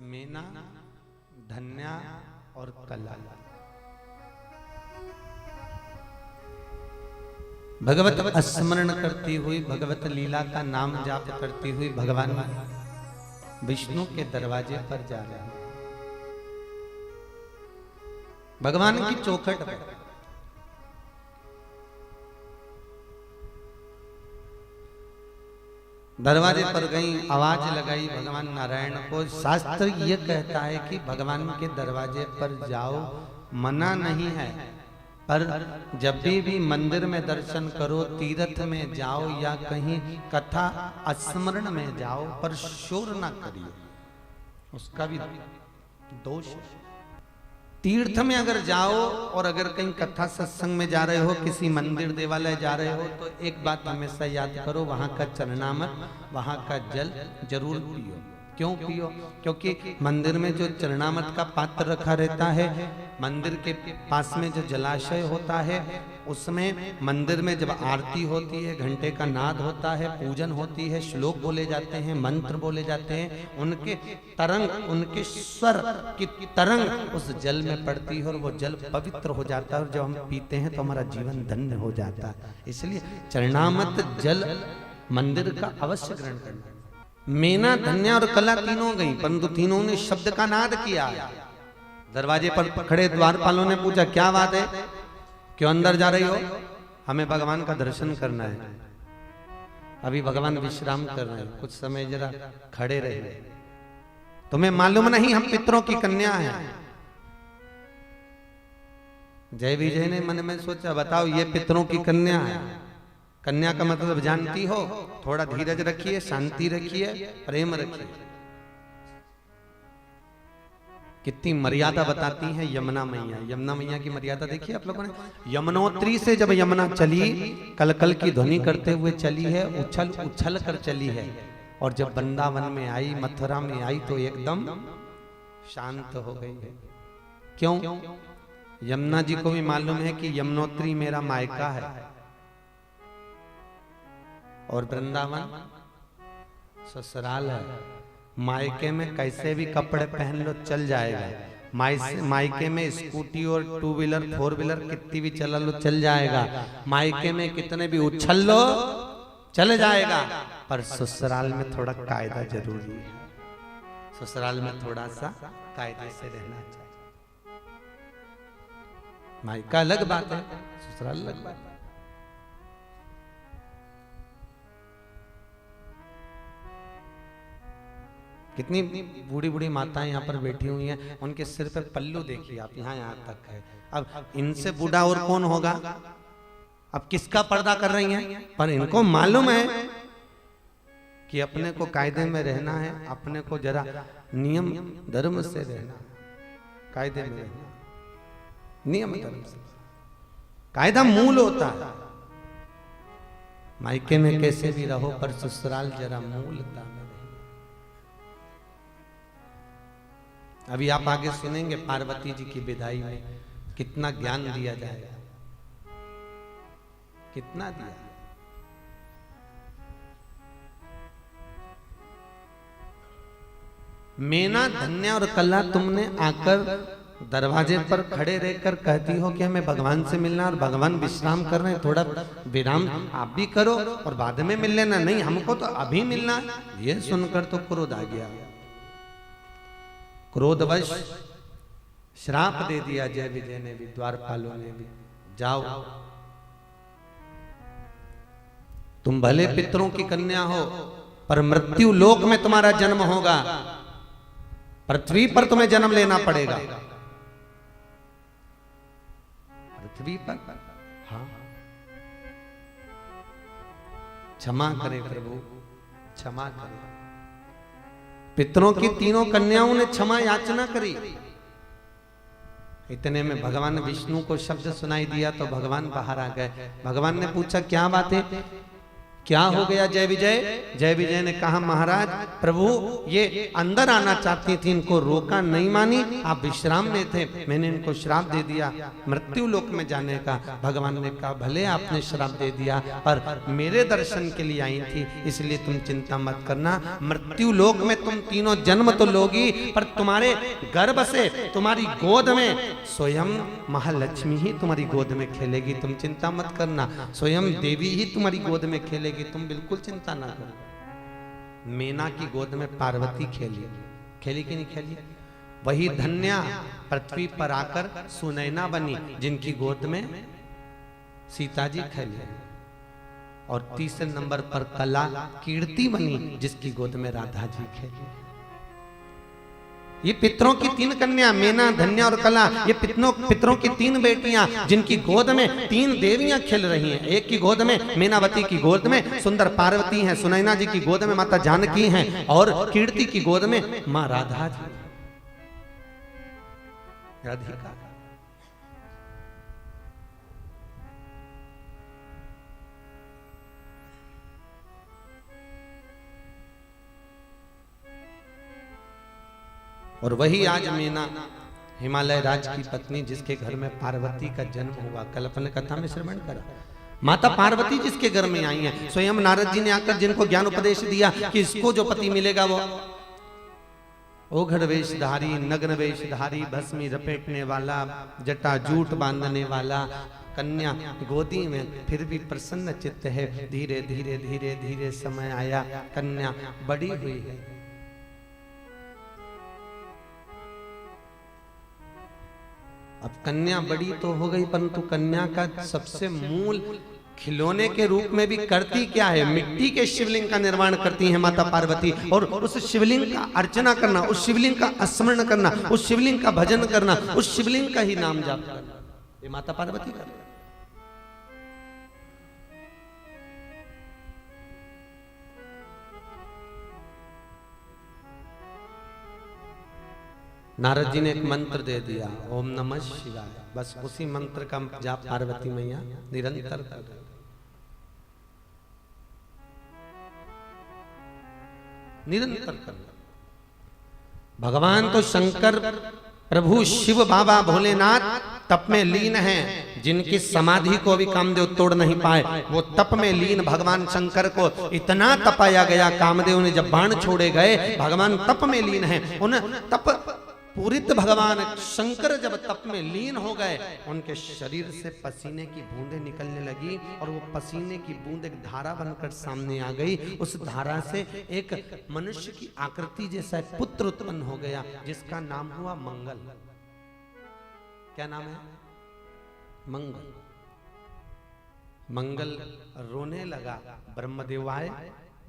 मेना, धन्या और कला। भगवत स्मरण करती हुई, भगवत लीला का नाम जाप करती हुई भगवान विष्णु के दरवाजे पर जा रहे हैं। भगवान की चौखट पर दरवाजे पर गई, आवाज लगाई भगवान नारायण को। शास्त्र ये कहता है कि भगवान के दरवाजे पर जाओ, मना नहीं है, पर जब भी मंदिर में दर्शन करो, तीर्थ में जाओ या कहीं कथा स्मरण में जाओ, पर शोर ना करिए, उसका भी दोष है। तीर्थ में अगर जाओ और अगर कहीं कथा सत्संग में जा रहे हो, किसी मंदिर देवालय जा रहे हो, तो एक बात हमेशा याद करो, वहां का चरणामृत, वहां का जल जरूर पियो। क्यों पियो? क्योंकि मंदिर में जो चरणामृत का पात्र रखा रहता है, मंदिर के पास में जो जलाशय होता है, उसमें मंदिर में जब आरती होती है, घंटे का नाद होता है, पूजन होती है, श्लोक बोले जाते हैं, मंत्र बोले जाते हैं, उनके तरंग, उनके स्वर की तरंग उस जल में पड़ती है और वो जल पवित्र हो जाता है, और जब हम पीते हैं तो हमारा जीवन धन्य हो जाता है। इसलिए चरणामृत जल मंदिर का अवश्य ग्रहण करना। मेना, धन्या और कला तीनों गई, परंतु तीनों ने शब्द का नाद किया। दरवाजे पर खड़े द्वारपालों ने पूछा, क्या बात है, क्यों अंदर जा रही हो? हमें भगवान का दर्शन करना है। अभी भगवान विश्राम कर रहे हैं, कुछ समय जरा खड़े रहे। तुम्हें मालूम नहीं हम पितरों की कन्या हैं? जय विजय ने मन में सोचा, बताओ ये पितरों की कन्या है। कन्या का मतलब जानती हो? थोड़ा धीरज रखिए, शांति रखिए, प्रेम रखिए। कितनी मर्यादा बताती हैं यमुना मैया। यमुना मैया की मर्यादा देखिए आप लोगों ने। यमुनोत्री से जब यमुना चली, कलकल की ध्वनि करते हुए चली है, उछल उछल कर चली है, और जब वृंदावन में आई, मथुरा में आई, तो एकदम शांत हो गई है। क्यों? यमुना जी को भी मालूम है कि यमुनोत्री मेरा मायका है, और वृंदावन ससुराल है। मायके में कैसे भी कपड़े पहन लो चल जाएगा, मायके में स्कूटी और टू व्हीलर, फोर व्हीलर कितनी भी चला लो चल जाएगा, मायके में कितने भी उछल लो चल जाएगा, पर ससुराल में थोड़ा कायदा जरूरी है। ससुराल में थोड़ा सा कायदे से रहना चाहिए। मायका अलग बात है, ससुराल अलग बात है। कितनी बूढ़ी बूढ़ी माताएं यहाँ पर बैठी हुई हैं, उनके सिर पे पल्लू देखिए आप, यहाँ तक है। अब इनसे बूढ़ा और कौन होगा? अब किसका पर्दा कर रही हैं? पर इनको मालूम है कि अपने को कायदे में रहना है, अपने को जरा नियम धर्म से रहना, कायदे में रहना, नियम धर्म से। कायदा मूल होता है। मायके में कैसे भी रहो, पर ससुराल जरा मूलता में। अभी आप आगे सुनेंगे पार्वती जी की विदाई में कितना ज्ञान दिया जाएगा, कितना दिया। मेना, धन्या और कला तुमने आकर दरवाजे पर खड़े रहकर कहती हो कि हमें भगवान से मिलना, और भगवान विश्राम कर रहे हैं, थोड़ा विराम आप भी करो और बाद में मिल लेना। नहीं, हमको तो अभी मिलना। ये सुनकर तो क्रोध आ गया। क्रोधवश श्राप दे दिया जय विजय ने भी, द्वारपालों ने भी, जाओ तुम भले पितरों की कन्या हो, पर मृत्यु लोक में तुम्हारा जन्म होगा, पृथ्वी पर तुम्हें जन्म लेना पड़ेगा। पृथ्वी पर, हाँ। क्षमा करें प्रभु, क्षमा करें। पितरों की तीनों कन्याओं ने क्षमा याचना करी। इतने में भगवान विष्णु को शब्द सुनाई दिया, तो भगवान बाहर आ गए। भगवान ने पूछा, क्या बात है, क्या हो गया जय विजय? जय विजय ने कहा महाराज प्रभु ये अंदर आना चाहती थी, इनको रोका नहीं मानी, आप विश्राम में थे, मैंने इनको श्राप दे दिया मृत्यु लोक में जाने का। भगवान ने कहा भले आपने श्राप दे दिया पर मेरे दर्शन के लिए आई थी, इसलिए तुम चिंता मत करना। मृत्यु लोक में तुम तीनों जन्म तो लोगी, पर तुम्हारे गर्भ से तुम्हारी गोद में स्वयं महालक्ष्मी ही तुम्हारी गोद में खेलेगी, तुम चिंता मत करना। स्वयं देवी ही तुम्हारी गोद में खेलेगी, तुम बिल्कुल चिंता ना करो। मीना की गोद में पार्वती खेली, खेली कि नहीं खेली? वही धन्या पृथ्वी पर आकर सुनैना बनी, जिनकी गोद में सीता जी खेली। और तीसरे नंबर पर कला कीर्ति बनी, जिसकी गोद में राधा जी खेली। ये पितरों की तीन कन्या मीना, धन्या और कला, ये पितरों की तीन बेटियां, जिनकी गोद में तीन देवियां खेल रही हैं। एक की गोद में मीनावती की गोद में सुंदर पार्वती हैं, सुनैना जी की गोद में माता जानकी हैं, और कीर्ति की गोद में मां राधा जी, राधिका। और वही आज मीना हिमालय राज की पत्नी, जिसके घर में पार्वती का जन्म हुआ, कल अपने कथा में श्रवण करा। माता पार्वती जिसके घर में आई हैं, स्वयं नारद जी ने आकर जिनको ज्ञान उपदेश दिया कि इसको जो पति मिलेगा वो ओघड़ वेशधारी, नग्न वेशधारी, भस्मी लपेटने वाला, जटा जूट बांधने वाला, कन्या गोदी में, फिर भी प्रसन्न चित्त है। धीरे धीरे धीरे धीरे समय आया, कन्या बड़ी हुई है। अब कन्या बड़ी तो हो गई, परंतु कन्या का सबसे मूल खिलौने के रूप में भी करती क्या है? मिट्टी के शिवलिंग का निर्माण करती है माता पार्वती, और उस शिवलिंग का अर्चना करना, उस शिवलिंग का स्मरण करना, उस शिवलिंग का भजन करना, उस शिवलिंग का ही नाम जाप करना, ये माता पार्वती का। नारद जी ने एक मंत्र दे दिया, ओम नमः शिवाय, बस उसी मंत्र का जाप पार्वती मैया निरंतर कर रही। निरंतर करना। भगवान तो शंकर प्रभु शिव बाबा भोलेनाथ तप में लीन हैं, जिनकी समाधि को भी कामदेव तोड़ नहीं पाए। वो तप में लीन भगवान शंकर को इतना तपाया गया, कामदेव ने जब बाण छोड़े गए, भगवान तप में लीन हैं। उन तप पूरित भगवान शंकर जब तप में लीन हो गए, उनके शरीर से पसीने की बूंदें निकलने लगी, और वो पसीने की बूंद एक धारा बनकर सामने आ गई। उस धारा से एक मनुष्य की आकृति जैसा पुत्र उत्पन्न हो गया, जिसका नाम हुआ मंगल। क्या नाम है? मंगल। मंगल रोने लगा, ब्रह्मदेव आए,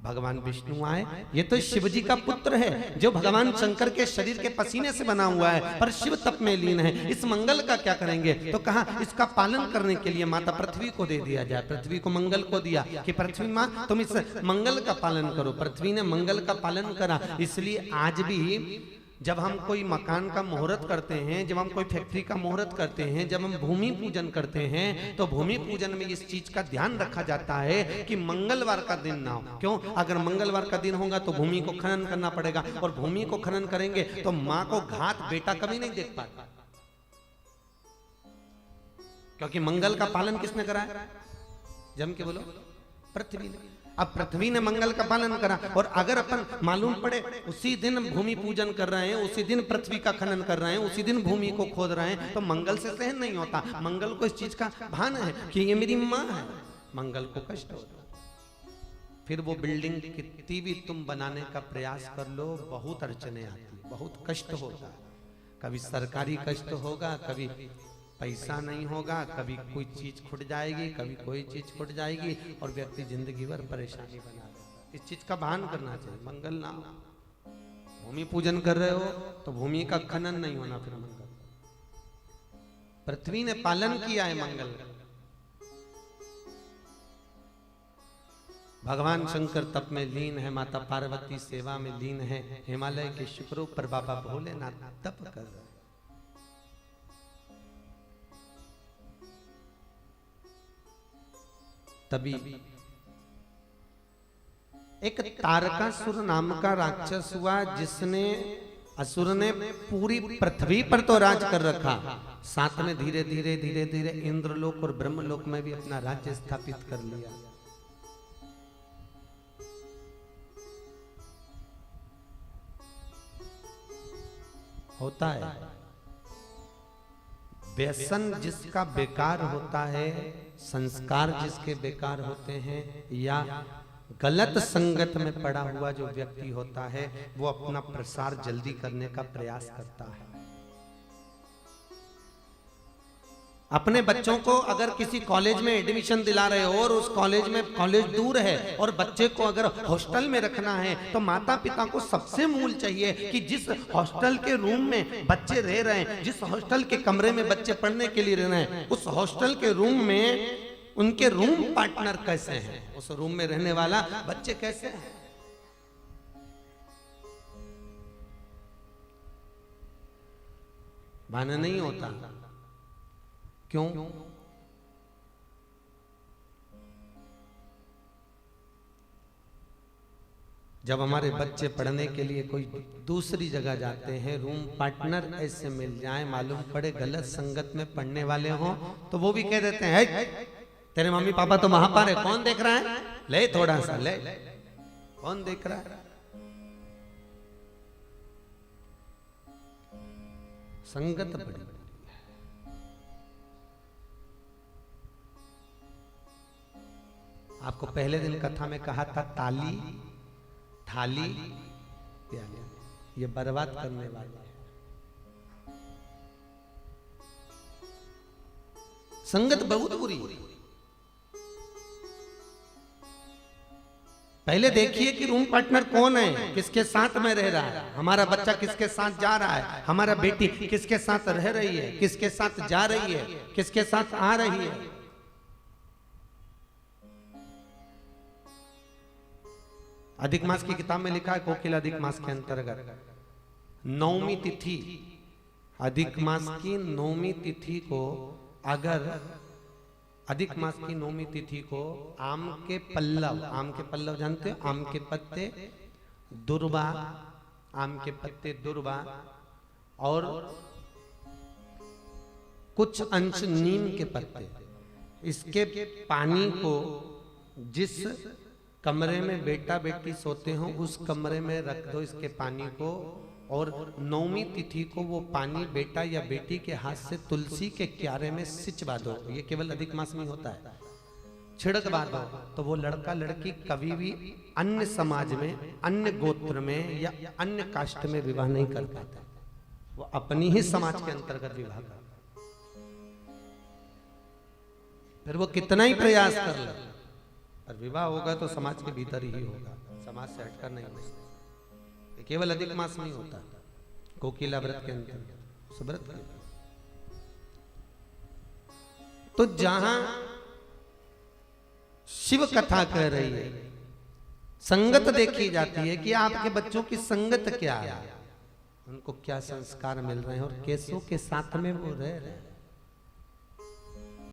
भगवान विष्णु आए। ये तो शिव जी का पुत्र है, जो भगवान शंकर के शरीर के पसीने से बना हुआ है, पर शिव तप में लीन है। इस मंगल का क्या करेंगे? तो कहा इसका पालन करने के लिए माता पृथ्वी को दे दिया जाए। पृथ्वी को मंगल को दिया कि पृथ्वी माँ तुम इस मंगल का पालन करो। पृथ्वी ने मंगल का पालन करा। इसलिए आज भी जब हम कोई मकान का मुहूर्त करते हैं, जब हम कोई फैक्ट्री का मुहूर्त करते हैं, जब हम भूमि पूजन करते हैं, तो भूमि पूजन में इस चीज का ध्यान रखा जाता है कि मंगलवार का दिन ना हो। क्यों? अगर मंगलवार का दिन होगा तो भूमि को खनन करना पड़ेगा, और भूमि को खनन करेंगे तो माँ को घात बेटा कभी नहीं देख पाता, क्योंकि मंगल का पालन किसने करा है? जम के बोलो, पृथ्वी ने। अब पृथ्वी ने मंगल का पालन करा, और अगर अपन मालूम पड़े उसी दिन भूमि पूजन कर रहे हैं, उसी दिन पृथ्वी का खनन कर रहे हैं, उसी दिन भूमि को खोद रहे हैं, तो मंगल से सहन नहीं होता। मंगल को इस चीज का भान है कि ये मेरी माँ है, मंगल को कष्ट होता। फिर वो बिल्डिंग कितनी भी तुम बनाने का प्रयास कर लो, बहुत अड़चने आती, बहुत कष्ट होता। कभी सरकारी कष्ट होगा, कभी पैसा नहीं होगा, कभी कोई चीज खुट जाएगी, कभी कोई चीज खुट जाएगी, और व्यक्ति जिंदगी भर परेशानी बना देगा। इस चीज का भान करना चाहिए। मंगल ना हो, भूमि पूजन कर रहे हो तो भूमि का खनन नहीं होना। फिर मंगल, पृथ्वी ने पालन किया है मंगल। भगवान शंकर तप में लीन है, माता पार्वती सेवा में लीन है, हिमालय के शिखरों पर बाबा भोलेनाथ तप कर रहे। तभी एक तारकासुर नाम का राक्षस हुआ, जिसने असुर ने पूरी पृथ्वी पर तो राज कर रखा, साथ में धीरे धीरे धीरे धीरे इंद्रलोक और ब्रह्मलोक में भी अपना राज्य स्थापित कर लिया। होता है व्यसन जिसका बेकार होता है, संस्कार जिसके बेकार होते हैं, या गलत संगत में पड़ा हुआ जो व्यक्ति होता है, वो अपना प्रसार जल्दी करने का प्रयास करता है। अपने बच्चों को अगर किसी कॉलेज में एडमिशन दिला रहे हो और उस कॉलेज दूर है और बच्चे को अगर हॉस्टल में रखना है, तो माता पिता को सबसे मूल चाहिए कि जिस हॉस्टल के रूम में बच्चे रह रहे हैं, जिस हॉस्टल के कमरे में बच्चे पढ़ने के लिए रह रहे हैं, उस हॉस्टल के रूम में उनके रूम पार्टनर कैसे हैं, उस रूम में रहने वाला बच्चे कैसे हैं। बहाना नहीं होता। क्यों? जब हमारे बच्चे पढ़ने के लिए कोई दूसरी जगह जाते हैं, रूम पार्टनर ऐसे मिल जाए, मालूम पड़े गलत संगत में पढ़ने वाले हों, तो वो भी कह देते हैं तेरे मम्मी पापा तो वहां पर है, कौन देख रहा है, ले थोड़ा सा ले, कौन देख रहा है। संगत बड़ी। आपको पहले दिन कथा में कहा था ताली थाली प्याली, ये बर्बाद करने वाले हैं। संगत बहुत बुरी। पहले देखिए कि रूम पार्टनर कौन है, किसके साथ में रह रहा है, हमारा बच्चा किसके साथ जा रहा है, हमारा बेटी किसके साथ रह रही है, किसके साथ जा रही है, किसके साथ आ रही है। अधिक मास की किताब में लिखा है, कोकिल अधिक मास के अंतर्गत नौमी तिथि, अधिक मास की नौमी तिथि को, अगर अधिक मास की नौमी तिथि को आम के पल्लव जानते हो, आम के पत्ते दुर्वा, आम के पत्ते दुर्वा और कुछ अंश नीम के पत्ते, इसके पानी को जिस कमरे में बेटा बेटी सोते हो उस कमरे में रख दो इसके पानी को, और नौमी तिथि को वो पानी बेटा या बेटी के हाथ से तुलसी के क्यारे में सिंचवा दो। ये केवल अधिक मास में होता है, छिड़कवा दो, तो वो लड़का लड़की कभी भी अन्य समाज में, अन्य गोत्र में या अन्य कास्ट में विवाह नहीं कर पाता, वो अपनी ही समाज के अंतर्गत विवाह करता। फिर वो कितना ही प्रयास कर ले, और विवाह होगा तो समाज के भीतर ही होगा, समाज से हटकर नहीं होगा। केवल अधिक मास में होता, कोकिला व्रत के अंतर्गत सुव्रत के। तो जहां शिव कथा कह रही है, संगत देखी जाती है कि आपके बच्चों की संगत क्या है, उनको क्या संस्कार मिल रहे हैं और कैसों के साथ में वो रह रहे हैं।